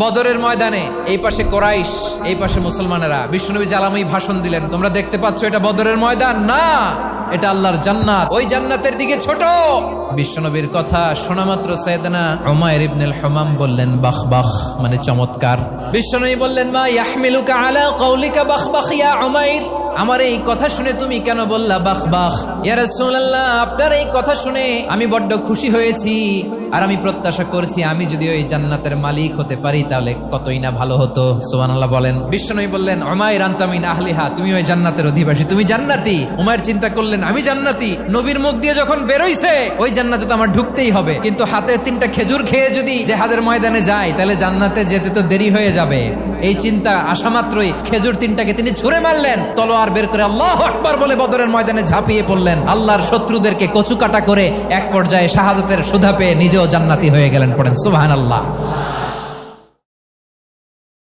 বদরের ময়দানে এই পাশে কোরাইশ, এই পাশে মুসলমানেরা। বিশ্বনবী জালাময়ী ভাষণ দিলেন, তোমরা দেখতে পাচ্ছ এটা বদরের ময়দান না, এটা আল্লাহর জান্নাত, ওই জান্নাতের দিকে ছোট। বিশ্বনবীর কথা শোনা মাত্র সাইয়েদনা উমাইর ইবনুল হুমাম বললেন বাখ বাখ, মানে চমৎকার। বিশ্বনবী বললেন মা ইয়াহমিলুকা আলা কওলিকা বাখ বাখ ইয়া উমাইর, আমার এই কথা শুনে তুমি কেন বললা বাখ বাখ? ইয়া রাসূলুল্লাহ, আপনার এই কথা শুনে আমি বড্ড খুশি হয়েছি, আর আমি প্রত্যাশা করছি আমি যদি ওই জান্নাতের মালিক হতে পারি তাহলে কতই না ভালো হতো। সুবহানাল্লাহ বলেন। বিশ্বনবী বললেন উমাইর আনতা মিন আহলিহা, তুমি ওই জান্নাতের অধিবাসী, তুমি জান্নাতি। উমাইর চিন্তা করলেন আমি জান্নাতি, নবীর মুখ দিয়ে যখন বেরোইছে ওই জান্নাতে তো আমার ঢুকতেই হবে, কিন্তু হাতে 3টা খেজুর খেয়ে যদি জিহাদের ময়দানে যায় তাহলে জান্নাতে যেতে তো দেরি হয়ে যাবে। এই চিন্তা আসা মাত্রই খেজুর 3টাকে তিনি ছুঁড়ে মারলেন, তলোয়ার বের করে আল্লাহু আকবার বলে বদরের ময়দানে ঝাঁপিয়ে পড়লেন। আল্লাহর শত্রুদেরকে কচুকাটা করে এক পর্যায়ে শাহাদাতের সুধা পেয়ে নিজেও জান্নাতি হয়ে গেলেন। পড়েন সুবহানাল্লাহ।